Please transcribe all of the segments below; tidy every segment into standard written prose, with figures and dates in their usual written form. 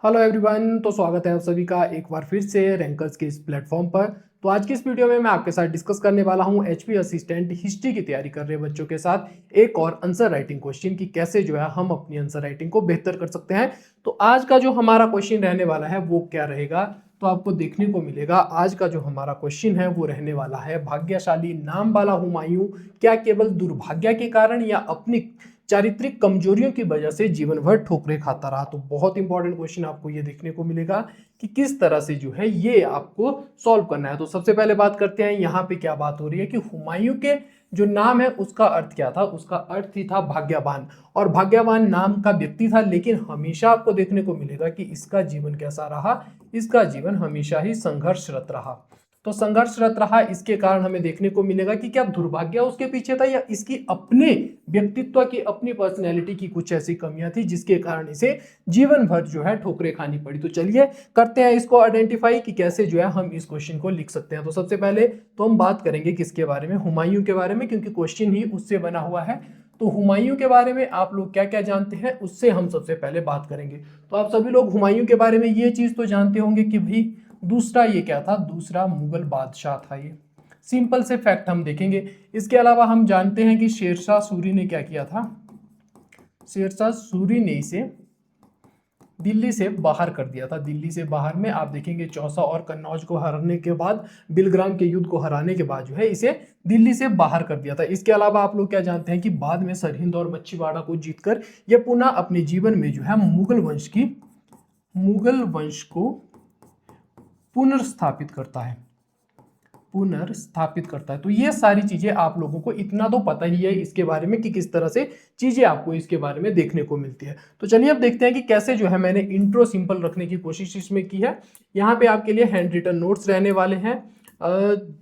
Hello everyone, तो स्वागत है आप सभी का एक बार फिर से रैंकर्स के इस प्लेटफॉर्म पर। तो आज की इस वीडियो में मैं आपके साथ डिस्कस करने वाला हूं एचपी असिस्टेंट हिस्ट्री की तैयारी कर रहे बच्चों के साथ एक और आंसर राइटिंग क्वेश्चन की कैसे जो है हम अपनी आंसर राइटिंग को बेहतर कर सकते हैं। तो आज का जो हमारा क्वेश्चन रहने वाला है वो क्या रहेगा, तो आपको देखने को मिलेगा। आज का जो हमारा क्वेश्चन है वो रहने वाला है, भाग्यशाली नाम वाला हुमायूं क्या केवल दुर्भाग्य के कारण या अपनी चारित्रिक कमजोरियों की वजह से जीवन भर ठोकरें खाता रहा। तो बहुत इंपॉर्टेंट क्वेश्चन आपको ये देखने को मिलेगा कि किस तरह से जो है ये आपको सॉल्व करना है। तो सबसे पहले बात करते हैं यहाँ पे क्या बात हो रही है कि हुमायूं के जो नाम है उसका अर्थ क्या था। उसका अर्थ ही था भाग्यवान, और भाग्यवान नाम का व्यक्ति था। लेकिन हमेशा आपको देखने को मिलेगा कि इसका जीवन कैसा रहा, इसका जीवन हमेशा ही संघर्षरत रहा। तो संघर्षरत रहा, इसके कारण हमें देखने को मिलेगा कि क्या दुर्भाग्य उसके पीछे था या इसकी अपने व्यक्तित्व की, अपनी पर्सनैलिटी की कुछ ऐसी कमियां थी जिसके कारण इसे जीवन भर जो है ठोकरें खानी पड़ी। तो चलिए करते हैं इसको आइडेंटिफाई कि कैसे जो है हम इस क्वेश्चन को लिख सकते हैं। तो सबसे पहले तो हम बात करेंगे किसके बारे में, हुमायूं के बारे में, क्योंकि क्वेश्चन ही उससे बना हुआ है। तो हुमायूं के बारे में आप लोग क्या क्या जानते हैं उससे हम सबसे पहले बात करेंगे। तो आप सभी लोग हुमायूं के बारे में ये चीज तो जानते होंगे कि भाई दूसरा ये क्या था, दूसरा मुगल बादशाह था। ये सिंपल से फैक्ट हम देखेंगे। इसके अलावा हम जानते हैं कि शेरशाह सूरी ने क्या किया था, शेरशाह सूरी ने इसे दिल्ली से बाहर कर दिया था। दिल्ली से बाहर में आप देखेंगे चौसा और कन्नौज को हराने के बाद, बिलग्राम के युद्ध को हराने के बाद जो है इसे दिल्ली से बाहर कर दिया था। इसके अलावा आप लोग क्या जानते हैं कि बाद में सरहिंद और मच्छीवाड़ा को जीतकर यह पुनः अपने जीवन में जो है मुगल वंश को पुनर्स्थापित करता है, पुनर्स्थापित करता है। तो ये सारी चीजें आप लोगों को इतना तो पता ही है इसके बारे में कि किस तरह से चीजें आपको इसके बारे में देखने को मिलती है। तो चलिए अब देखते हैं कि कैसे जो है मैंने इंट्रो सिंपल रखने की कोशिश इसमें की है। यहाँ पे आपके लिए हैंड रिटन नोट्स रहने वाले हैं।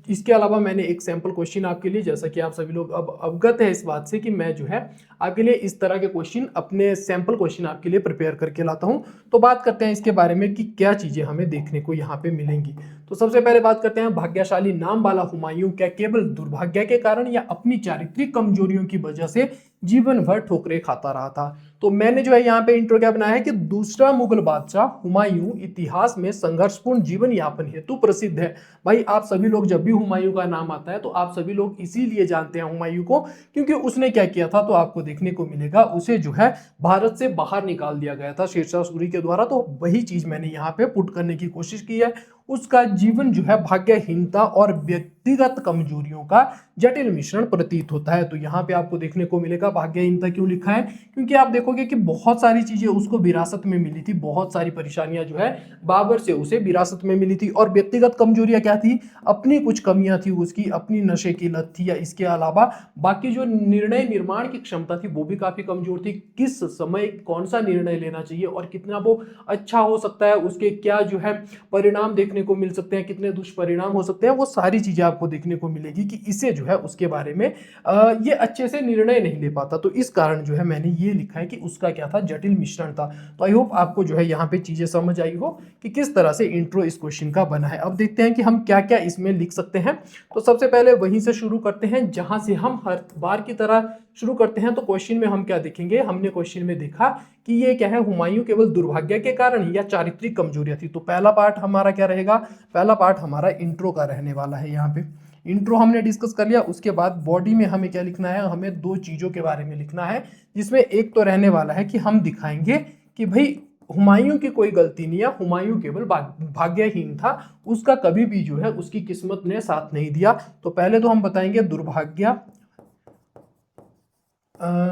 इसके अलावा मैंने एक सैंपल क्वेश्चन आपके लिए, जैसा कि आप सभी लोग अब अवगत है इस बात से कि मैं जो है आपके लिए इस तरह के क्वेश्चन, अपने सैंपल क्वेश्चन आपके लिए प्रिपेयर करके लाता हूं। तो बात करते हैं इसके बारे में कि क्या चीजें हमें देखने को यहाँ पे मिलेंगी। तो सबसे पहले बात करते हैं, भाग्यशाली नाम वाला हुमायूं क्या केवल दुर्भाग्य के कारण या अपनी चारित्रिक कमजोरियों की वजह से जीवन भर ठोकरें खाता रहा था। तो मैंने जो है यहाँ पे इंट्रो क्या बनाया है कि दूसरा मुगल बादशाह हुमायूं इतिहास में संघर्षपूर्ण जीवन यापन हेतु प्रसिद्ध है। भाई आप सभी लोग जब भी हुमायूं का नाम आता है तो आप सभी लोग इसीलिए जानते हैं हुमायूं को, क्योंकि उसने क्या किया था। तो आपको देखने को मिलेगा उसे जो है भारत से बाहर निकाल दिया गया था शेरशाह सूरी के द्वारा। तो वही चीज मैंने यहाँ पे पुट करने की कोशिश की है। उसका जीवन जो है भाग्यहीनता और व्यक्तिगत कमजोरियों का जटिल मिश्रण प्रतीत होता है। तो यहाँ पे आपको देखने को मिलेगा भाग्यहीनता क्यों लिखा है, क्योंकि आप देखोगे कि बहुत सारी चीजें उसको विरासत में मिली थी, बहुत सारी परेशानियां जो है बाबर से उसे विरासत में मिली थी। और व्यक्तिगत कमजोरियां क्या थी, अपनी कुछ कमियां थी उसकी, अपनी नशे की लत थी, या इसके अलावा बाकी जो निर्णय निर्माण की क्षमता थी वो भी काफी कमजोर थी। किस समय कौन सा निर्णय लेना चाहिए और कितना वो अच्छा हो सकता है, उसके क्या जो है परिणाम देखने को मिल सकते हैं, कितने दुष्परिणाम हो सकते हैं, वो सारी चीजें आपको देखने को मिलेगी कि इसे जो है उसके बारे में ये अच्छे से निर्णय नहीं ले पाता। तो इस कारण जो है मैंने ये लिखा है कि उसका क्या था, जटिल मिश्रण था। तो आई होप आपको जो है यहाँ पे चीजें समझ आई हो कि किस तरह से इंट्रो इस क्वेश्चन का बना है। अब देखते हैं कि हम क्या क्या इसमें लिख सकते हैं। तो सबसे पहले वहीं से शुरू करते हैं जहां से हम हर बार की तरह शुरू करते हैं। तो क्वेश्चन में हम क्या देखेंगे, हमने क्वेश्चन में देखा कि ये क्या है, हुमायूं केवल दुर्भाग्य के कारण या चारित्रिक कमजोरियां थी। तो पहला पार्ट हमारा क्या रहेगा, पहला पार्ट हमारा इंट्रो का रहने वाला है। यहाँ पे इंट्रो हमने डिस्कस कर लिया। उसके बाद बॉडी में हमें क्या लिखना है, हमें दो चीजों के बारे में लिखना है, जिसमें एक तो रहने वाला है कि हम दिखाएंगे कि भाई हुमायूं की कोई गलती नहीं है, हुमायूं केवल भाग्यहीन था, उसका कभी भी जो है उसकी किस्मत ने साथ नहीं दिया। तो पहले तो हम बताएंगे दुर्भाग्य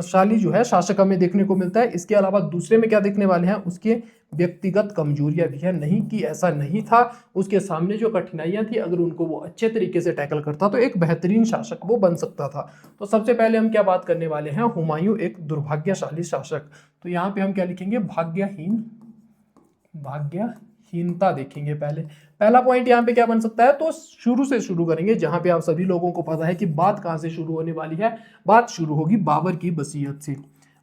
शाली जो है शासक हमें देखने को मिलता है। इसके अलावा दूसरे में क्या देखने वाले हैं, उसके व्यक्तिगत कमजोरियां भी है, नहीं कि ऐसा नहीं था, उसके सामने जो कठिनाइयां थी अगर उनको वो अच्छे तरीके से टैकल करता तो एक बेहतरीन शासक वो बन सकता था। तो सबसे पहले हम क्या बात करने वाले हैं, हुमायूं एक दुर्भाग्यशाली शासक। तो यहाँ पे हम क्या लिखेंगे, भाग्यहीनता देखेंगे। पहला पॉइंट यहाँ पे क्या बन सकता है, तो शुरू से शुरू करेंगे जहां पे आप सभी लोगों को पता है कि बात कहां से शुरू होने वाली है। बात शुरू होगी बाबर की वसीयत से।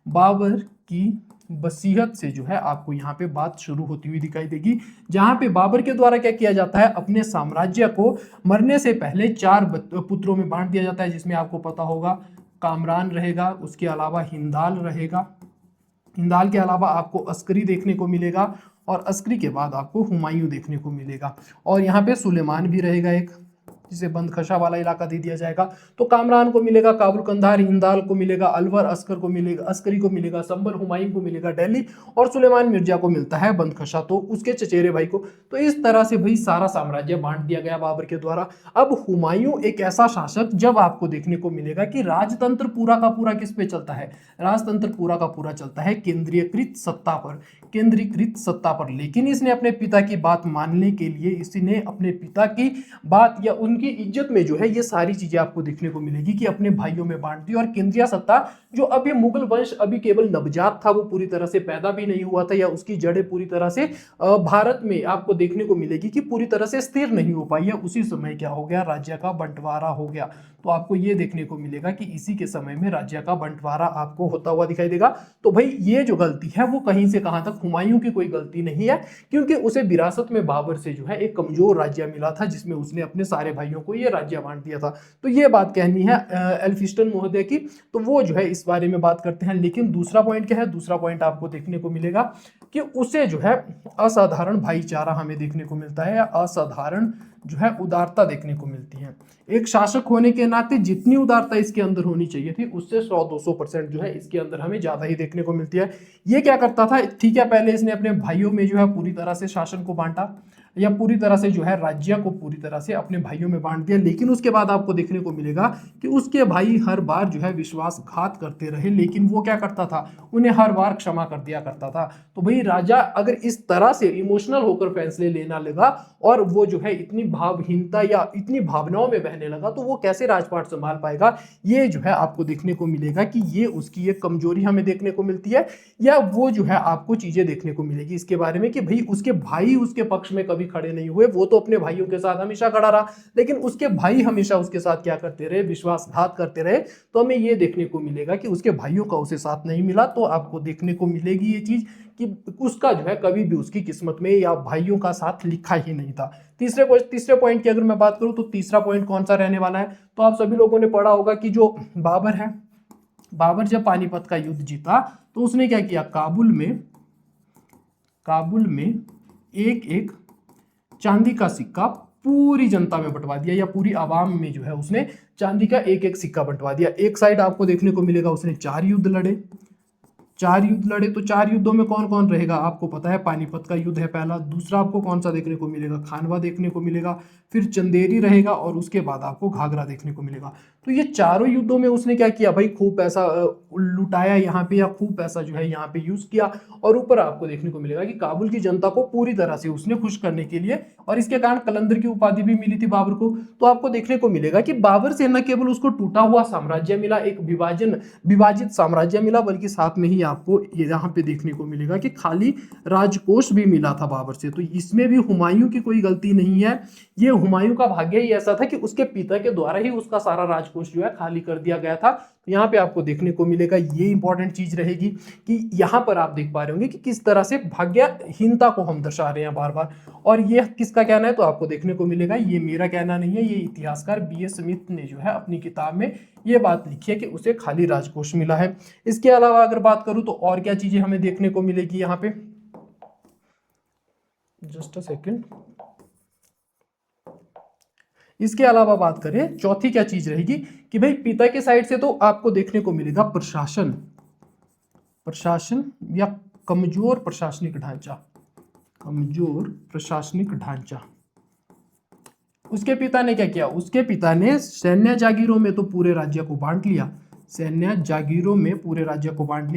बाबर की वसीयत से जो है आपको यहाँ पे बात शुरू होती हुई दिखाई देगी, जहां पे बाबर के द्वारा क्या किया जाता है, अपने साम्राज्य को मरने से पहले 4 पुत्रों में बांट दिया जाता है, जिसमें आपको पता होगा कामरान रहेगा, उसके अलावा हिंदाल रहेगा, हिंदाल के अलावा आपको अस्करी देखने को मिलेगा, और अस्करी के बाद आपको हुमायूं देखने को मिलेगा। और यहाँ पे सुलेमान भी रहेगा एक, जिसे बंदखशा वाला इलाका दे दिया जाएगा। तो कामरान को मिलेगा काबुल कंधार, हिंदाल को मिलेगा अलवर, अस्कर को मिलेगा, अस्करी को मिलेगा संभल, हुमायूं को मिलेगा दिल्ली और सुलेमान मिर्जा को मिलता है बंदखशा, तो उसके चचेरे भाई को। तो इस तरह से भाई सारा साम्राज्य बांट दिया गया बाबर के द्वारा। अब हुमायूं एक ऐसा शासक जब आपको देखने को मिलेगा कि राजतंत्र पूरा का पूरा किस पे चलता है, राजतंत्र पूरा का पूरा चलता है केंद्रीयकृत सत्ता पर, केंद्रीकृत सत्ता पर। लेकिन इसने अपने पिता की बात मानने के लिए इसने अपने पिता की बात या उनकी इज्जत में जो है ये सारी चीजें आपको देखने को मिलेगी कि अपने भाइयों में बांट दी। और केंद्रीय सत्ता जो अभी मुगल वंश अभी केवल नवजात था, वो पूरी तरह से पैदा भी नहीं हुआ था या उसकी जड़ें पूरी तरह से भारत में आपको देखने को मिलेगी कि पूरी तरह से स्थिर नहीं हो पाई है, उसी समय क्या हो गया, राज्य का बंटवारा हो गया। तो आपको ये देखने को मिलेगा कि इसी के समय में राज्य का बंटवारा आपको होता हुआ दिखाई देगा। तो भाई ये जो गलती है वो कहीं से कहां तक हुमायूं की कोई गलती नहीं है, क्योंकि उसे विरासत में बाबर से जो है एक कमजोर राज्य मिला था जिसमें उसने अपने सारे भाइयों को ये राज्य बांट दिया था। तो ये बात कहनी है एल्फिस्टन महोदय की, तो वो जो है इस बारे में बात करते हैं। लेकिन दूसरा पॉइंट क्या है, दूसरा पॉइंट आपको देखने को मिलेगा कि उसे जो है असाधारण भाईचारा हमें देखने को मिलता है, या असाधारण जो है उदारता देखने को मिलती है। एक शासक होने के नाते जितनी उदारता इसके अंदर होनी चाहिए थी उससे 100-200% जो है इसके अंदर हमें ज्यादा ही देखने को मिलती है। ये क्या करता था, ठीक है, पहले इसने अपने भाइयों में जो है पूरी तरह से शासन को बांटा या पूरी तरह से जो है राज्य को पूरी तरह से अपने भाइयों में बांट दिया। लेकिन उसके बाद आपको देखने को मिलेगा कि उसके भाई हर बार जो है विश्वासघात करते रहे, लेकिन वो क्या करता था, उन्हें हर बार क्षमा कर दिया करता था। तो भाई राजा अगर इस तरह से इमोशनल होकर फैसले लेना लगा और वो जो है इतनी भावहीनता या इतनी भावनाओं में बहने लगा, तो वो कैसे राजपाट संभाल पाएगा। ये जो है आपको देखने को मिलेगा कि ये उसकी एक कमजोरी हमें देखने को मिलती है, या वो जो है आपको चीजें देखने को मिलेगी इसके बारे में कि भाई उसके भाई उसके पक्ष में कभी खड़े नहीं हुए। वो तो अपने भाइयों के साथ हमेशा खड़ा रहा, लेकिन उसके भाई हमेशा उसके साथ क्या करते रहे, विश्वासघात करते रहे। तो हमें ये देखने को मिलेगा कि उसके भाइयों का उसे साथ नहीं मिला। तो आपको देखने को मिलेगी ये चीज कि उसका जो है कभी भी उसकी किस्मत में या भाइयों का साथ लिखा ही नहीं था। तीसरे पॉइंट की अगर मैं बात करूं तो तीसरा पॉइंट कौन सा रहने वाला है, तो आप सभी लोगों ने पढ़ा होगा कि जो बाबर है, बाबर जब पानीपत का युद्ध जीता तो उसने क्या किया, काबुल में एक एक चांदी का सिक्का पूरी जनता में बंटवा दिया, या पूरी आवाम में जो है उसने चांदी का एक एक सिक्का बंटवा दिया। एक साइड आपको देखने को मिलेगा उसने 4 युद्ध लड़े, तो 4 युद्धों में कौन कौन रहेगा आपको पता है, पानीपत का युद्ध है पहला, दूसरा आपको कौन सा देखने को मिलेगा, खानवा देखने को मिलेगा, फिर चंदेरी रहेगा और उसके बाद आपको घाघरा देखने को मिलेगा। तो ये चारों युद्धों में उसने क्या किया भाई, खूब पैसा लुटाया यहाँ पे, या खूब पैसा जो है यहाँ पे यूज किया। और ऊपर आपको देखने को मिलेगा कि काबुल की जनता को पूरी तरह से उसने खुश करने के लिए, और इसके कारण कलंदर की उपाधि भी मिली थी बाबर को। तो आपको देखने को मिलेगा कि बाबर से न केवल उसको टूटा हुआ साम्राज्य मिला, एक विभाजित साम्राज्य मिला, बल्कि साथ में ही आपको यहाँ पे देखने को मिलेगा कि खाली राजकोष भी मिला था बाबर से। तो इसमें भी हुमायूं की कोई गलती नहीं है, ये हुमायूं का भाग्य ही ऐसा था कि उसके पिता के द्वारा ही उसका सारा राजकोष जो है खाली कर दिया गया था। तो यहाँ पे आपको देखने को मिलेगा, ये इंपॉर्टेंट चीज रहेगी कि यहाँ पर आप देख पा रहे होंगे कि किस तरह से भाग्यहीनता को हम दर्शा रहे हैं बार बार। और ये किसका कहना है, तो आपको देखने को मिलेगा, ये मेरा कहना नहीं है, ये इतिहासकार B.S. स्मिथ ने जो है अपनी किताब में ये बात लिखी है कि उसे खाली राजकोष मिला है। इसके अलावा अगर बात करूं तो और क्या चीजें हमें देखने को मिलेगी यहाँ पे, जस्ट अ सेकेंड। इसके अलावा बात करें, चौथी क्या चीज रहेगी कि भाई पिता के साइड से तो आपको देखने को मिलेगा प्रशासन या कमजोर प्रशासनिक ढांचा। उसके पिता ने क्या किया, उसके पिता ने सैन्य जागीरों में तो पूरे राज्य को बांट लिया,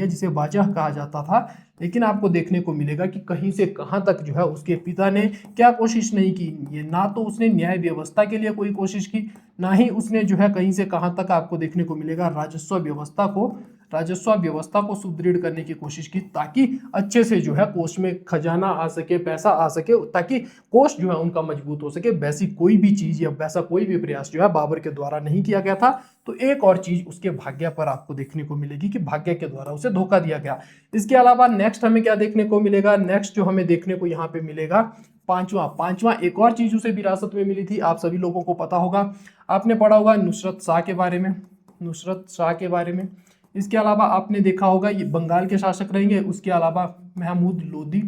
जिसे बाजा कहा जाता था। लेकिन आपको देखने को मिलेगा कि कहीं से कहां तक जो है उसके पिता ने क्या कोशिश नहीं की, ये ना तो उसने न्याय व्यवस्था के लिए कोई कोशिश की, ना ही उसने जो है कहीं से कहां तक आपको देखने को मिलेगा राजस्व व्यवस्था को सुदृढ़ करने की कोशिश की, ताकि अच्छे से जो है कोष में खजाना आ सके, पैसा आ सके, ताकि कोष जो है उनका मजबूत हो सके। वैसी कोई भी चीज या वैसा कोई भी प्रयास जो है बाबर के द्वारा नहीं किया गया था। तो एक और चीज उसके भाग्य पर आपको देखने को मिलेगी कि भाग्य के द्वारा उसे धोखा दिया गया। इसके अलावा नेक्स्ट हमें क्या देखने को मिलेगा, नेक्स्ट जो हमें देखने को यहाँ पे मिलेगा पांचवा एक और चीज उसे विरासत में मिली थी, आप सभी लोगों को पता होगा, आपने पढ़ा होगा नुसरत शाह के बारे में। इसके अलावा आपने देखा होगा ये बंगाल के शासक रहेंगे, उसके अलावा महमूद लोदी,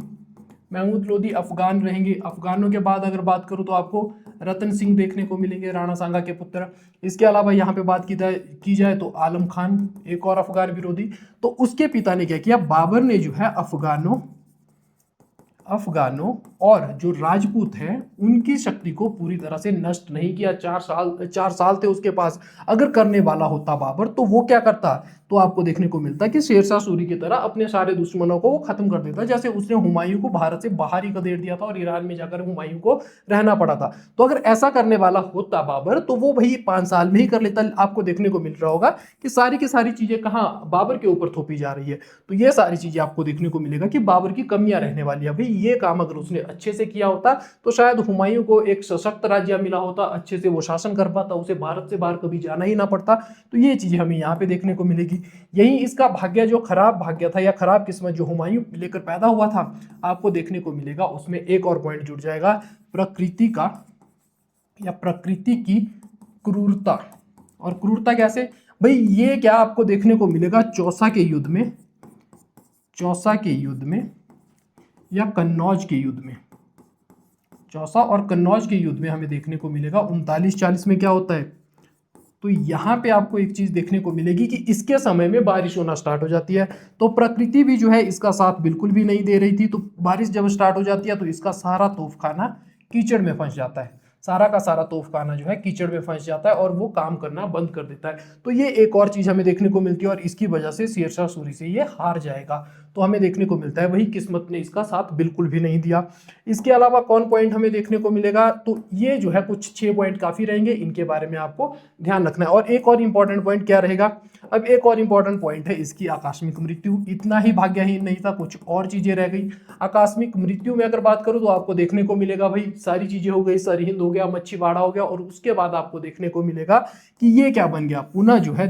महमूद लोदी अफगान रहेंगे। अफगानों के बाद अगर बात करूं तो आपको रतन सिंह देखने को मिलेंगे, राणा सांगा के पुत्र। इसके अलावा यहाँ पे बात की जाए तो आलम खान, एक और अफगान विरोधी। तो उसके पिता ने क्या किया, बाबर ने जो है अफगानों और जो राजपूत हैं उनकी शक्ति को पूरी तरह से नष्ट नहीं किया। 4 साल थे उसके पास। अगर करने वाला होता बाबर तो वो क्या करता, तो आपको देखने को मिलता कि शेरशाह सूरी की तरह अपने सारे दुश्मनों को वो खत्म कर देता, जैसे उसने हुमायूं को भारत से बाहर ही खदेड़ दिया था और ईरान में जाकर हुमायूं को रहना पड़ा था। तो अगर ऐसा करने वाला होता बाबर तो वो भाई 5 साल में ही कर लेता। आपको देखने को मिल रहा होगा कि सारी की सारी चीजें कहाँ बाबर के ऊपर थोपी जा रही है। तो ये सारी चीजें आपको देखने को मिलेगा कि बाबर की कमियां रहने वाली है। भाई ये काम अगर उसने अच्छे से किया होता तो शायद हुमायूं को एक सशक्त राज्य मिला होता, अच्छे से वो शासन कर पाता, उसे भारत से बाहर कभी जाना ही ना पड़ता। तो ये चीजें हमें यहाँ पे देखने को मिलेगी। यही इसका भाग्य, जो खराब भाग्य था या खराब किस्मत जो हुमायूं लेकर पैदा हुआ था, आपको देखने को मिलेगा उसमें एक और पॉइंट जुड़ जाएगा, प्रकृति का या प्रकृति की क्रूरता। और क्रूरता कैसे भाई, ये क्या आपको देखने को मिलेगा चौसा के युद्ध में या कन्नौज के युद्ध में। चौसा और कन्नौज के युद्ध में हमें देखने को मिलेगा 39-40 में क्या होता है। तो यहाँ पे आपको एक चीज देखने को मिलेगी कि इसके समय में बारिश होना स्टार्ट हो जाती है। तो प्रकृति भी जो है इसका साथ बिल्कुल भी नहीं दे रही थी। तो बारिश जब स्टार्ट हो जाती है तो इसका सारा तोपखाना कीचड़ में फंस जाता है, सारा का सारा तोपखाना जो है कीचड़ में फंस जाता है और वो काम करना बंद कर देता है। तो ये एक और चीज हमें देखने को मिलती है और इसकी वजह से शेरशाह सूरी से ये हार जाएगा। तो हमें देखने को मिलता है वही किस्मत ने इसका साथ बिल्कुल भी नहीं दिया। इसके अलावा कौन पॉइंट हमें देखने को मिलेगा, तो ये जो है कुछ 6 पॉइंट काफी रहेंगे, इनके बारे में आपको ध्यान रखना है। और एक और इंपॉर्टेंट पॉइंट क्या रहेगा, अब एक और इंपॉर्टेंट पॉइंट है इसकी आकस्मिक मृत्यु। इतना ही भाग्यहीन नहीं था, कुछ और चीजें रह गई। आकस्मिक मृत्यु में अगर बात करूं तो आपको देखने को मिलेगा भाई सारी चीजें हो गई, सरहिंद हो गया, मच्छीवाड़ा हो गया, और उसके बाद आपको देखने को मिलेगा कि ये क्या बन गया, पुनः जो है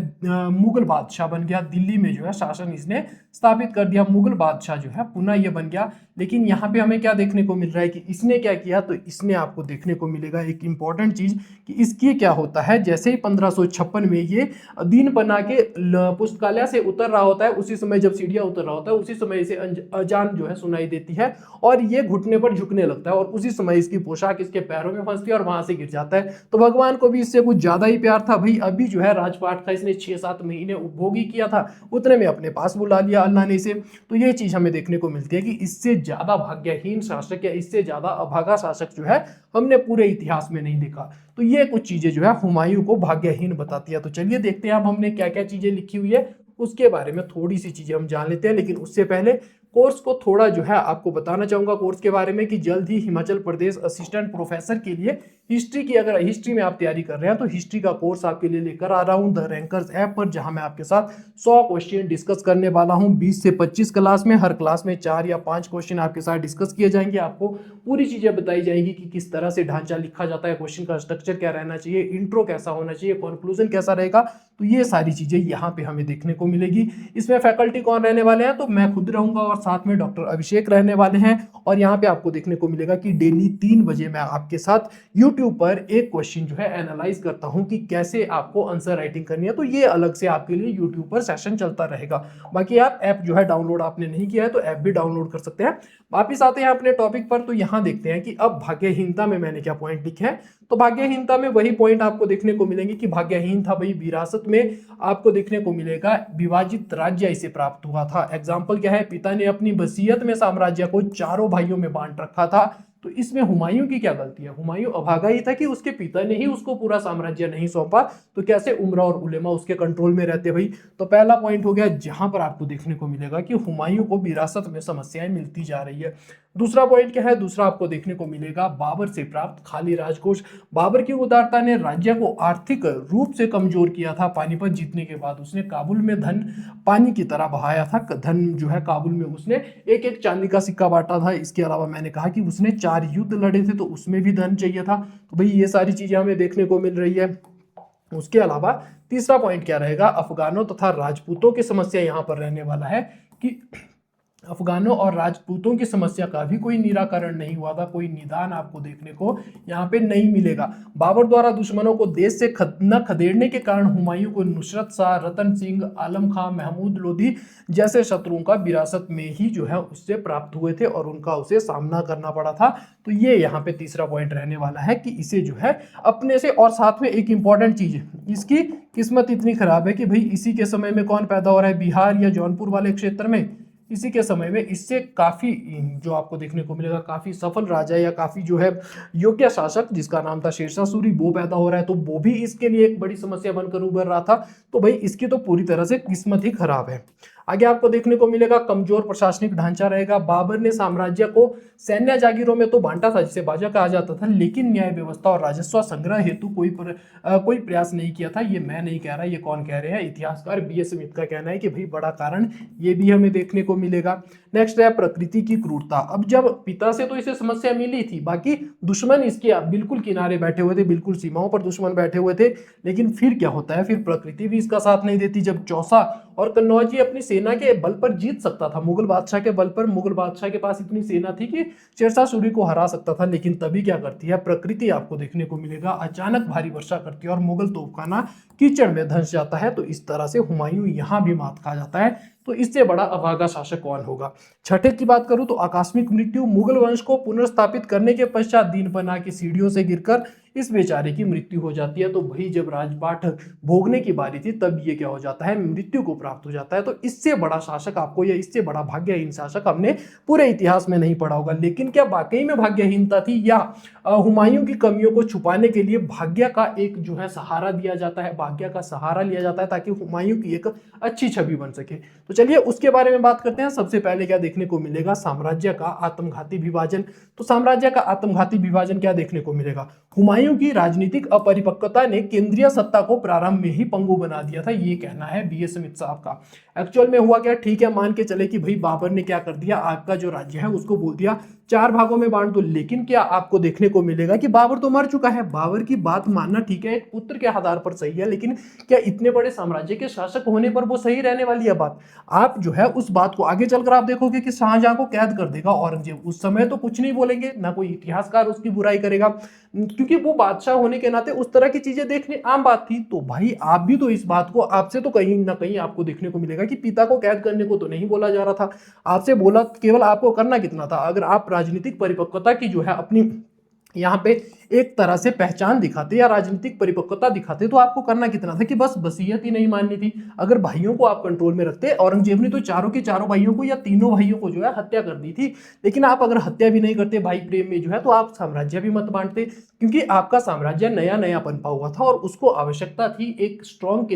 मुगल बादशाह बन गया। दिल्ली में जो है शासन इसने स्थापित कर दिया, मुगल बादशाह जो है पुनः ये बन गया। लेकिन यहाँ पे हमें क्या देखने को मिल रहा है कि इसने क्या किया, तो इसने आपको देखने को मिलेगा एक इंपॉर्टेंट चीज कि इसकी क्या होता है, जैसे ही 1556 में ये दिन बना के पुस्तकालय से उतर रहा होता है, उसी समय जब सीढ़ियां उतर रहा होता है उसी समय इसे अजान जो है सुनाई देती है और ये घुटने पर झुकने लगता है और उसी समय इसकी पोशाक इसके पैरों में फंसती है और वहां से गिर जाता है। तो भगवान को भी इससे कुछ ज्यादा ही प्यार था भाई, अभी जो है राजपाट का इसने 6-7 महीने उपभोग ही किया था, उतने में अपने पास बुला लिया अल्लाह ने इसे। तो ये चीज हमें देखने को मिलती है कि इससे ज्यादा भाग्यहीन शासक या इससे ज्यादा अभागा शासक जो है हमने पूरे इतिहास में नहीं देखा। तो ये कुछ चीजें जो है हुमायूं को भाग्यहीन बताती है। तो चलिए देखते हैं अब हमने क्या क्या चीजें लिखी हुई है, उसके बारे में थोड़ी सी चीजें हम जान लेते हैं। लेकिन उससे पहले कोर्स को थोड़ा जो है आपको बताना चाहूंगा कोर्स के बारे में कि जल्द ही हिमाचल प्रदेश असिस्टेंट प्रोफेसर के लिए हिस्ट्री की, अगर हिस्ट्री में आप तैयारी कर रहे हैं तो हिस्ट्री का कोर्स आपके लिए लेकर आ रहा हूं द रैंकर्स ऐप पर, जहां मैं आपके साथ 100 क्वेश्चन डिस्कस करने वाला हूं 20 से 25 क्लास में। हर क्लास में 4 या 5 क्वेश्चन आपके साथ डिस्कस किए जाएंगे, आपको पूरी चीजें बताई जाएंगी कि किस तरह से ढांचा लिखा जाता है, क्वेश्चन का स्ट्रक्चर क्या रहना चाहिए, इंट्रो कैसा होना चाहिए, कंक्लूजन कैसा रहेगा। तो ये सारी चीजें यहाँ पे हमें देखने को मिलेगी। इसमें फैकल्टी कौन रहने वाले हैं, तो मैं खुद रहूंगा और साथ में डॉक्टर अभिषेक रहने वाले हैं। और यहाँ पे आपको देखने को मिलेगा कि डेली 3 बजे मैं आपके साथ यूट्यूब पर एक क्वेश्चन जो है एनालाइज करता हूँ कि कैसे आपको आंसर राइटिंग करनी है। तो ये अलग से आपके लिए यूट्यूब पर सेशन चलता रहेगा। बाकी आप ऐप जो है डाउनलोड आपने नहीं किया है तो ऐप भी डाउनलोड कर सकते हैं। वापिस आते हैं अपने टॉपिक पर, तो यहाँ देखते हैं कि अब भाग्यहीनता में मैंने क्या पॉइंट लिखे हैं। तो भाग्यहीनता में वही पॉइंट आपको देखने को मिलेंगे कि भाग्यहीन था भाई, विरासत में आपको देखने को मिलेगा विभाजित राज्य इसे प्राप्त हुआ था। एग्जाम्पल क्या है, पिता ने अपनी वसीयत में साम्राज्य को 4 भाइयों में बांट रखा था। तो इसमें हुमायूं की क्या गलती है, हुमायूं अभागा ही था कि उसके पिता ने ही उसको पूरा साम्राज्य नहीं सौंपा, तो कैसे उमरा और उलेमा उसके कंट्रोल में रहते भाई। तो पहला पॉइंट हो गया जहां पर आपको देखने को मिलेगा कि हुमायूं को विरासत में समस्याएं मिलती जा रही है। दूसरा पॉइंट क्या है, दूसरा आपको देखने को मिलेगा बाबर से प्राप्त खाली राजकोष। बाबर की उदारता ने राज्य को आर्थिक रूप से कमजोर किया था। पानीपत जीतने के बाद उसने काबुल में धन पानी की तरह बहाया था। धन जो है काबुल में उसने एक एक चांदी का सिक्का बांटा था। इसके अलावा मैंने कहा कि उसने 4 युद्ध लड़े थे तो उसमें भी धन चाहिए था। तो भाई ये सारी चीजें हमें देखने को मिल रही है। उसके अलावा तीसरा पॉइंट क्या रहेगा, अफगानों तथा राजपूतों की समस्या यहाँ पर रहने वाला है कि अफगानों और राजपूतों की समस्या का भी कोई निराकरण नहीं हुआ था, कोई निदान आपको देखने को यहाँ पे नहीं मिलेगा। बाबर द्वारा दुश्मनों को देश से न खदेड़ने के कारण हुमायूं को नुसरत शाह, रतन सिंह, आलम खां, महमूद लोधी जैसे शत्रुओं का विरासत में ही जो है उससे प्राप्त हुए थे और उनका उसे सामना करना पड़ा था। तो ये यहाँ पे तीसरा पॉइंट रहने वाला है कि इसे जो है अपने से, और साथ में एक इंपॉर्टेंट चीज है, इसकी किस्मत इतनी खराब है कि भाई इसी के समय में कौन पैदा हो रहा है, बिहार या जौनपुर वाले क्षेत्र में, इसी के समय में इससे काफी जो आपको देखने को मिलेगा काफी सफल राजा या काफी जो है योग्य शासक जिसका नाम था शेरशाह सूरी, वो पैदा हो रहा है। तो वो भी इसके लिए एक बड़ी समस्या बनकर उभर रहा था। तो भाई इसकी तो पूरी तरह से किस्मत ही खराब है। आगे आपको देखने को मिलेगा कमजोर प्रशासनिक ढांचा रहेगा। बाबर ने साम्राज्य को सैन्य जागीरों में तो बांटा था जिसे बाजा कहा जाता था, लेकिन न्याय व्यवस्था और राजस्व संग्रह हेतु कोई प्रयास नहीं किया था। ये मैं नहीं कह रहा, ये कौन कह रहे हैं, इतिहासकार B.S. स्मिथ का कहना है कि भाई बड़ा कारण ये भी हमें देखने को मिलेगा। नेक्स्ट है प्रकृति की क्रूरता। अब जब पिता से तो इसे समस्या मिली थी, बाकी दुश्मन इसके बिल्कुल किनारे बैठे हुए थे, बिल्कुल सीमाओं पर दुश्मन बैठे हुए थे, लेकिन फिर क्या होता है, फिर प्रकृति भी इसका साथ नहीं देती। जब चौसा और कन्नौजी अपनी सेना के बल पर जीत सकता था, मुगल बादशाह के बल पर, मुगल बादशाह के पास इतनी सेना थी कि शेरशाह सूरी को हरा सकता था, लेकिन तभी क्या करती है प्रकृति, आपको देखने को मिलेगा अचानक भारी वर्षा करती है और मुगल तोपखाना कीचड़ में धंस जाता है। तो इस तरह से हुमायूं यहां भी मात खा जाता है। तो इससे बड़ा अभागा शासक कौन होगा। छठे की बात करूं तो आकस्मिक मृत्यु। मुगल वंश को पुनर्स्थापित करने के पश्चात दीनपना की सीढ़ियों से गिरकर इस बेचारे की मृत्यु हो जाती है। तो भाई जब राजपाट भोगने की बारी थी तब ये क्या हो जाता है, मृत्यु को प्राप्त हो जाता है। तो इससे बड़ा शासक आपको, या इससे बड़ा भाग्यहीन शासक हमने पूरे इतिहास में नहीं पढ़ा होगा। लेकिन क्या वाकई में भाग्यहीनता थी, या हुमायूं की कमियों को छुपाने के लिए भाग्य का एक जो है सहारा दिया जाता है, भाग्य का सहारा लिया जाता है ताकि हुमायूं की एक अच्छी छवि बन सके। तो चलिए उसके बारे में बात करते हैं। सबसे पहले क्या देखने को मिलेगा, साम्राज्य का आत्मघाती विभाजन। तो साम्राज्य का आत्मघाती विभाजन क्या देखने को मिलेगा, हुमायूं की राजनीतिक अपरिपक्वता ने केंद्रीय सत्ता को प्रारंभ में ही पंगु बना दिया था, ये कहना है B.S. स्मिथ साहब का। एक्चुअल में हुआ क्या, ठीक है मान के चले कि भाई बाबर ने क्या कर दिया, आपका जो राज्य है उसको बोल दिया 4 भागों में बांट दो, लेकिन क्या आपको देखने को मिलेगा कि बाबर तो मर चुका है। बाबर की बात मानना ठीक है एक पुत्र के आधार पर सही है, लेकिन क्या इतने बड़े साम्राज्य के शासक होने पर वो सही रहने वाली है बात। आप जो है उस बात को आगे चलकर आप देखोगे कि शाहजहां को कैद कर देगा औरंगजेब, उस समय तो कुछ नहीं बोलेंगे, ना कोई इतिहासकार उसकी बुराई करेगा, क्योंकि वो बादशाह होने के नाते उस तरह की चीजें देखने आम बात थी। तो भाई आप भी तो इस बात को, आपसे तो कहीं ना कहीं आपको देखने को मिलेगा कि पिता को कैद करने को तो नहीं बोला जा रहा था, आपसे बोला केवल आपको करना कितना था। अगर आप राजनीतिक परिपक्वता की जो है अपनी यहाँ पे एक तरह से पहचान दिखाते या राजनीतिक परिपक्वता दिखाते, तो आपको करना कितना था कि बस वसीयत ही नहीं माननी थी। अगर भाइयों को आप कंट्रोल में रखते, औरंगजेब ने तो चारों के चारों भाइयों को या तीनों भाइयों को जो है हत्या कर दी थी, लेकिन आप अगर हत्या भी नहीं करते भाई प्रेम में जो है, तो आप साम्राज्य भी मत बांटते, क्योंकि आपका साम्राज्य नया नया पनपा हुआ था और उसको आवश्यकता थी एक स्ट्रॉन्ग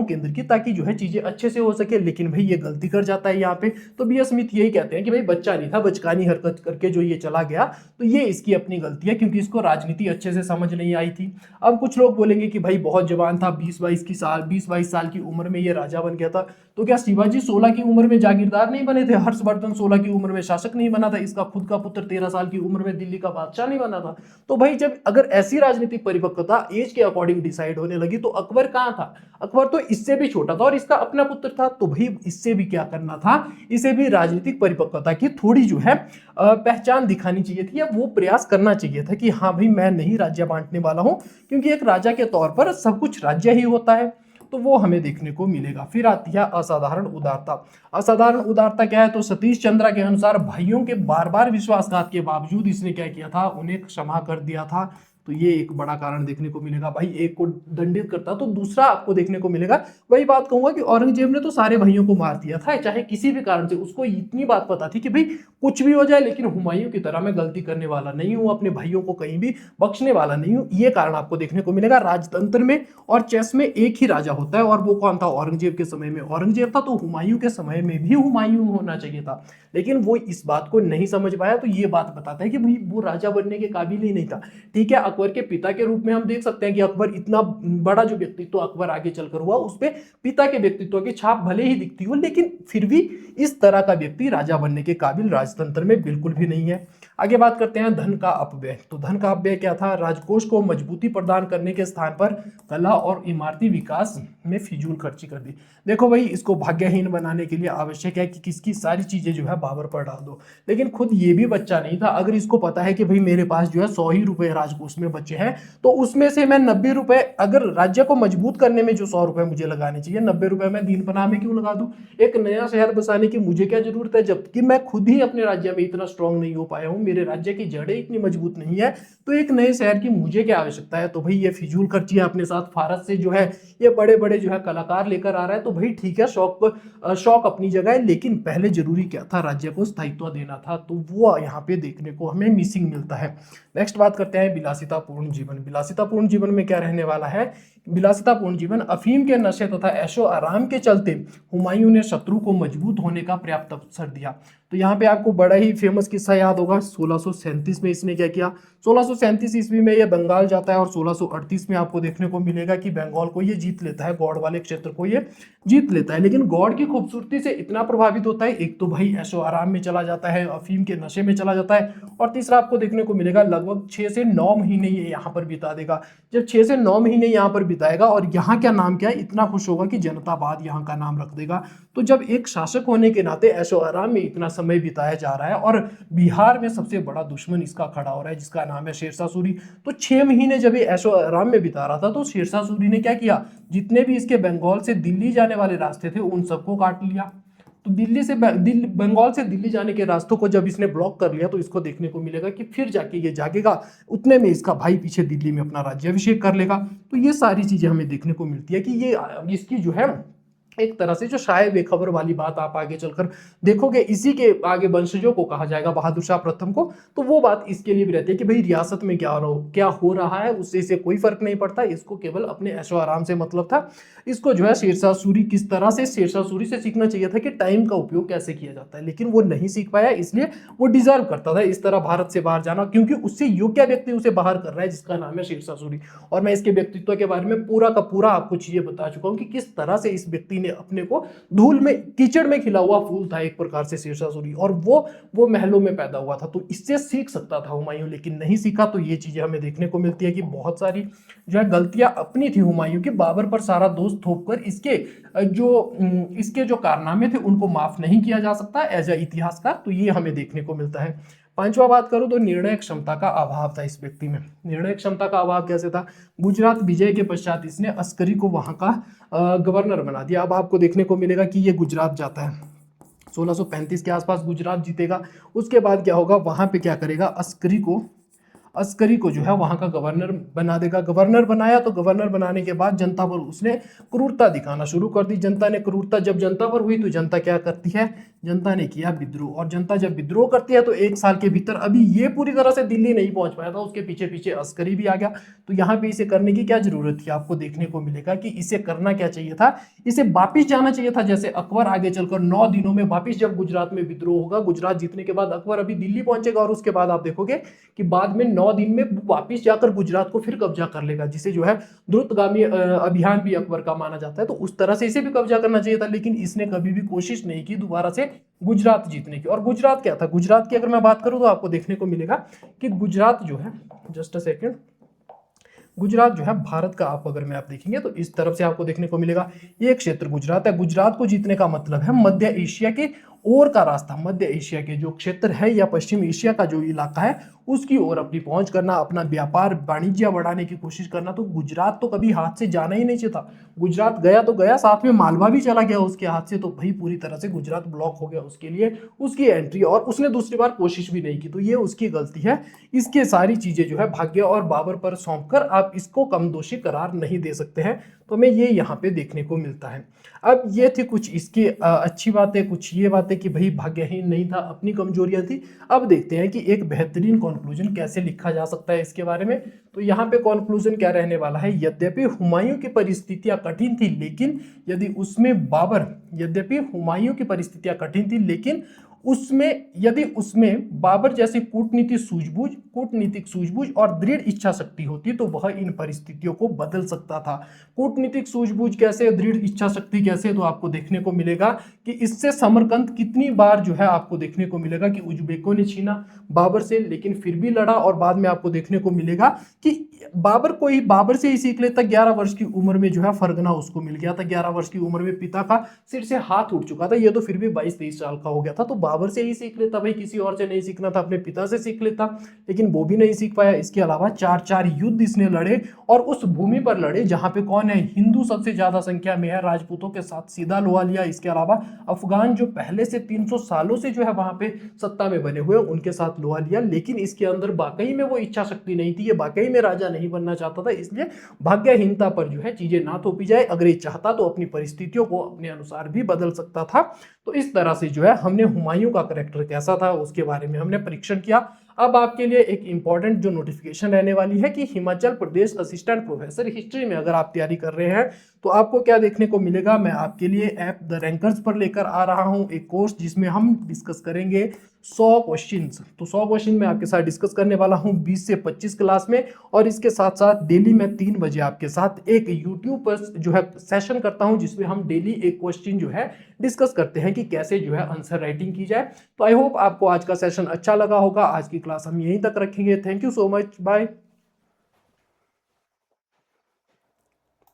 केंद्र की, ताकि जो है चीजें अच्छे से हो सके। लेकिन भाई ये गलती कर जाता है यहाँ पे। तो B.S. स्मिथ यही कहते हैं कि भाई बच्चा नहीं था, बचकानी हरकत करके जो ये चला गया, तो ये इसकी अपनी गलती है, क्योंकि इसको राजनीति अच्छे से समझ नहीं आई थी। अब कुछ लोग बोलेंगे कि भाई बहुत जवान था, 20-22 साल की उम्र में ये राजा बन गया था। तो क्या शिवाजी 16 की उम्र में जागीरदार नहीं बने थे, हर्षवर्धन 16 की उम्र में शासक नहीं बना था, इसका खुद का पुत्र 13 साल की उम्र में दिल्ली का बादशाह नहीं बना था। तो भाई जब अगर ऐसी राजनीतिक परिपक्वता एज के अकॉर्डिंग डिसाइड होने लगी, तो अकबर कहाँ था, अकबर तो इससे भी छोटा था और इसका अपना पुत्र था। तो भाई इससे भी क्या करना था, इसे भी राजनीतिक परिपक्वता की थोड़ी जो है पहचान दिखानी चाहिए थी, या वो प्रयास करना चाहिए था कि हाँ भाई मैं नहीं राज्य बांटने वाला हूं, क्योंकि एक राजा के तौर पर सब कुछ राज्य ही होता है। तो वो हमें देखने को मिलेगा। फिर आती है असाधारण उदारता। असाधारण उदारता क्या है, तो सतीश चंद्र के अनुसार भाइयों के बार बार विश्वासघात के बावजूद इसने क्या किया था, उन्हें क्षमा कर दिया था। तो ये एक बड़ा कारण देखने को मिलेगा। भाई एक को दंडित करता तो दूसरा आपको देखने को मिलेगा। वही बात कहूंगा कि औरंगजेब ने तो सारे भाइयों को मार दिया था, चाहे किसी भी कारण से, उसको इतनी बात पता थी कि भाई कुछ भी हो जाए, लेकिन हुमायूं की तरह मैं गलती करने वाला नहीं हूं, अपने भाइयों को कहीं भी बख्शने वाला नहीं हूं। ये कारण आपको देखने को मिलेगा। राजतंत्र में और चेस में एक ही राजा होता है, और वो कौन था, औरंगजेब के समय में औरंगजेब था, तो हुमायूं के समय में भी हुमायूं होना चाहिए था, लेकिन वो इस बात को नहीं समझ पाया। तो ये बात बताता है कि भाई वो राजा बनने के काबिल ही नहीं था। ठीक है, अकबर के पिता के रूप में हम देख सकते हैं कि अकबर इतना बड़ा जो व्यक्तित्व अकबर आगे चलकर हुआ उस पे पिता के व्यक्तित्व की छाप भले ही दिखती हो, लेकिन फिर भी इस तरह का व्यक्ति राजा बनने के काबिल राजतंत्र में बिल्कुल भी नहीं है। आगे बात करते हैं धन का अपव्यय। तो धन का अपव्यय क्या था? राजकोष को मजबूती प्रदान करने के स्थान पर कला और इमारती विकास में फिजूल खर्ची कर दी। देखो भाई, इसको भाग्यहीन बनाने के लिए आवश्यक है कि किसकी सारी चीजें जो है बाबर पर डाल दो, लेकिन खुद ये भी बच्चा नहीं था। अगर इसको पता है कि भाई मेरे पास जो है 100 ही रुपए राजकोष में बचे हैं, तो उसमें से मैं 90 रुपए, अगर राज्य को मजबूत करने में जो 100 रुपए मुझे लगाने चाहिए, 90 रुपए मैं दीन पनाह में क्यों लगा दूं? एक नया शहर बसाने की मुझे क्या जरूरत है, जबकि मैं खुद ही अपने राज्य में इतना स्ट्रांग नहीं हो पाया हूं, मेरे राज्य की जड़ें इतनी मजबूत नहीं है, तो एक नए शहर की मुझे क्या आवश्यकता है? तो भाई ये फिजूल खर्ची अपने साथ फारस से जो है ये बड़े बड़े जो है कलाकार लेकर आ रहा है। तो भाई ठीक है, शौक अपनी जगह है, लेकिन पहले जरूरी क्या था? राज्य को स्थायित्व देना था। तो वो यहाँ पे देखने को हमें मिसिंग मिलता है। नेक्स्ट बात करते हैं विलासितापूर्ण जीवन। विलासितापूर्ण जीवन में क्या रहने वाला है? विलासितापूर्ण जीवन, अफीम के नशे तथा ऐशो आराम के चलते हुमायूं ने शत्रु को मजबूत होने का पर्याप्त अवसर दिया। तो यहाँ पे आपको बड़ा ही फेमस किस्सा याद होगा, 1637 में इसने क्या किया? 1637 ईस्वी में ये बंगाल जाता है और 1638 में आपको देखने को मिलेगा कि बंगाल को ये जीत लेता है, गौड़ वाले क्षेत्र को ये जीत लेता है। लेकिन गौड़ की खूबसूरती से इतना प्रभावित होता है, एक तो भाई ऐशो आराम में चला जाता है, अफीम के नशे में चला जाता है, और तीसरा आपको देखने को मिलेगा लगभग 6 से 9 महीने ये यहाँ पर बिता देगा। जब 6 से 9 महीने यहाँ पर बिताएगा और यहाँ क्या नाम क्या है, इतना खुश होगा कि जनताबाद यहाँ का नाम रख देगा। तो जब एक शासक होने के नाते ऐशो आराम में इतना समय बिताया जा रहा है और बिहार में सबसे बड़ा दुश्मन इसका खड़ा हो रहा है जिसका नाम है शेरशाह सूरी, तो 6 महीने जब ये ऐशो आराम में बिता रहा था तो शेरशाह सूरी ने क्या किया? जितने भी इसके बंगाल से दिल्ली जाने वाले रास्ते थे उन सबको काट लिया। तो बंगाल से दिल्ली जाने के रास्तों को जब इसने ब्लॉक कर लिया तो इसको देखने को मिलेगा कि फिर जाके ये जागेगा, उतने में इसका भाई पीछे दिल्ली में अपना राज्याभिषेक कर लेगा। तो ये सारी चीजें हमें देखने को मिलती है कि ये इसकी जो है एक तरह से जो शाये बेखबर वाली बात आप आगे चलकर देखोगे, इसी के आगे वंशजों को कहा जाएगा, बहादुर शाह प्रथम को। तो वो बात इसके लिए भी रहती है कि भाई रियासत में क्या हो रहा है उससे इसे कोई फर्क नहीं पड़ता, इसको केवल अपने ऐशो आराम से मतलब था। इसको जो है शेरशाह सूरी किस तरह से, शेरशाह सूरी से सीखना चाहिए था कि टाइम का उपयोग कैसे किया जाता है, लेकिन वो नहीं सीख पाया, इसलिए वो डिजर्व करता था इस तरह भारत से बाहर जाना, क्योंकि उससे योग्य व्यक्ति उसे बाहर कर रहा है जिसका नाम है शेरशाह सूरी। और मैं इसके व्यक्तित्व के बारे में पूरा का पूरा आपको चीजें बता चुका हूं कि किस तरह से इस व्यक्ति ने अपने को धूल में कीचड़ में खिला हुआ फूल था एक प्रकार से शेरशाह सूरी, और वो महलों में पैदा हुआ था, तो इससे सीख सकता था हुमायूं, लेकिन नहीं सीखा। तो ये चीजें हमें देखने को मिलती है कि बहुत सारी जो है गलतियां अपनी थी हुमायूं की, बाबर पर सारा दोष थोपकर इसके जो कारनामे थे उनको माफ नहीं किया जा सकता एज ए इतिहासकार। तो ये हमें देखने को मिलता है। पांचवा बात करूं तो निर्णय क्षमता का अभाव था इस व्यक्ति में। निर्णय क्षमता का अभाव कैसे था? गुजरात विजय के पश्चात इसने अस्करी को वहां का गवर्नर बना दिया। अब आपको देखने को मिलेगा कि ये गुजरात जाता है, 1635 के आसपास गुजरात जीतेगा। उसके बाद क्या होगा, वहां पे क्या करेगा, अस्करी को जो है वहां का गवर्नर बना देगा। गवर्नर बनाया तो गवर्नर बनाने के बाद जनता पर उसने क्रूरता दिखाना शुरू कर दी। जनता ने क्रूरता जब जनता पर हुई तो जनता क्या करती है, जनता ने किया विद्रोह, और जनता जब विद्रोह करती है तो 1 साल के भीतर, अभी ये पूरी तरह से दिल्ली नहीं पहुंच पाया था, उसके पीछे पीछे अस्करी भी आ गया। तो यहाँ पे इसे करने की क्या जरूरत थी? आपको देखने को मिलेगा कि इसे करना क्या चाहिए था, इसे वापिस जाना चाहिए था। जैसे अकबर आगे चलकर 9 दिनों में वापिस जब गुजरात में विद्रोह होगा, गुजरात जीतने के बाद अकबर अभी दिल्ली पहुंचेगा और उसके बाद आप देखोगे कि बाद में 9 दिन में वापिस जाकर गुजरात को फिर कब्जा कर लेगा, जिसे जो है द्रुतगामी अभियान भी अकबर का माना जाता है। तो उस तरह से इसे भी कब्जा करना चाहिए था, लेकिन इसने कभी भी कोशिश नहीं की दोबारा से गुजरात जीतने की। और गुजरात क्या था, गुजरात की अगर मैं बात करूं तो आपको देखने को मिलेगा कि गुजरात जो है, जस्ट अ सेकेंड, गुजरात जो है भारत का आप अगर मैप देखेंगे तो इस तरफ से आपको देखने को मिलेगा ये क्षेत्र गुजरात है। गुजरात को जीतने का मतलब है मध्य एशिया के ओर का रास्ता, मध्य एशिया के जो क्षेत्र है या पश्चिम एशिया का जो इलाका है उसकी ओर अपनी पहुंच करना, अपना व्यापार वाणिज्य बढ़ाने की कोशिश करना। तो गुजरात तो कभी हाथ से जाना ही नहीं चाहिए था। गुजरात गया तो गया, साथ में मालवा भी चला गया उसके हाथ से, तो भाई पूरी तरह से गुजरात ब्लॉक हो गया उसके लिए, उसकी एंट्री, और उसने दूसरी बार कोशिश भी नहीं की। तो ये उसकी गलती है। इसके सारी चीजें जो है भाग्य और बाबर पर सौंप कर आप इसको कम दोषी करार नहीं दे सकते हैं। तो हमें ये यहाँ पे देखने को मिलता है। अब ये थी कुछ इसकी अच्छी बातें, कुछ ये बातें कि भाई भाग्यहीन नहीं था, अपनी कमजोरियां थी। अब देखते हैं कि एक बेहतरीन कंक्लूजन कैसे लिखा जा सकता है इसके बारे में। तो यहाँ पे कंक्लूजन क्या रहने वाला है, यद्यपि हुमायूं की परिस्थितियां कठिन थी, लेकिन उसमें यदि उसमें बाबर जैसी कूटनीतिक सूझबूझ और दृढ़ इच्छा शक्ति होती तो वह इन परिस्थितियों को बदल सकता था। कूटनीतिक सूझबूझ कैसे, दृढ़ इच्छा शक्ति कैसे, तो आपको देखने को मिलेगा कि इससे समरकंद कितनी बार जो है आपको देखने को मिलेगा कि उज्बेकों ने छीना बाबर से, लेकिन फिर भी लड़ा। और बाद में आपको देखने को मिलेगा कि बाबर से ही सीख लेता। 11 वर्ष की उम्र में जो है फरगना उसको मिल गया था। 11 वर्ष की उम्र में पिता का सिर से हाथ उठ चुका था, ये तो फिर भी 22-23 साल का हो गया था। तो बाबर से ही सीख लेता भाई, किसी और से नहीं सीखना था, अपने पिता से सीख लेता, लेकिन वो भी नहीं सीख पाया। इसके अलावा 4 युद्ध इसने लड़े और उस भूमि पर लड़े जहां पे कौन है, हिंदू सबसे ज्यादा संख्या में है, राजपूतों के साथ सीधा लोहा लिया। इसके अलावा अफगान जो पहले से 300 सालों से जो है वहां पे सत्ता में बने हुए उनके साथ लोहा लिया। लेकिन इसके अंदर वाकई में वो इच्छा शक्ति नहीं थी, ये वाकई में राजा नहीं बनना चाहता था, इसलिए भाग्यहीनता पर जो है चीजें ना थोपी जाए। अगर ये चाहता तो अपनी परिस्थितियों को अपने अनुसार भी बदल सकता था। तो इस तरह से जो है हमने हुमायूं का कैरेक्टर कैसा था उसके बारे में हमने परीक्षण किया। अब आपके लिए एक इंपॉर्टेंट जो नोटिफिकेशन रहने वाली है कि Himachal Pradesh assistant professor history में अगर आप तैयारी कर रहे हैं तो आपको क्या देखने को मिलेगा। मैं आपके लिए ऐप द रैंकर्स पर लेकर आ रहा हूं एक कोर्स जिसमें हम डिस्कस करेंगे 100 क्वेश्चंस। तो 100 क्वेश्चन मैं आपके साथ डिस्कस करने वाला हूं 20 से 25 क्लास में। और इसके साथ साथ डेली मैं 3 बजे आपके साथ एक यूट्यूब पर जो है सेशन करता हूं जिसमें हम डेली एक क्वेश्चन जो है डिस्कस करते हैं कि कैसे जो है आंसर राइटिंग की जाए। तो आई होप आपको आज का सेशन अच्छा लगा होगा। आज की क्लास हम यहीं तक रखेंगे। Thank you so much, bye.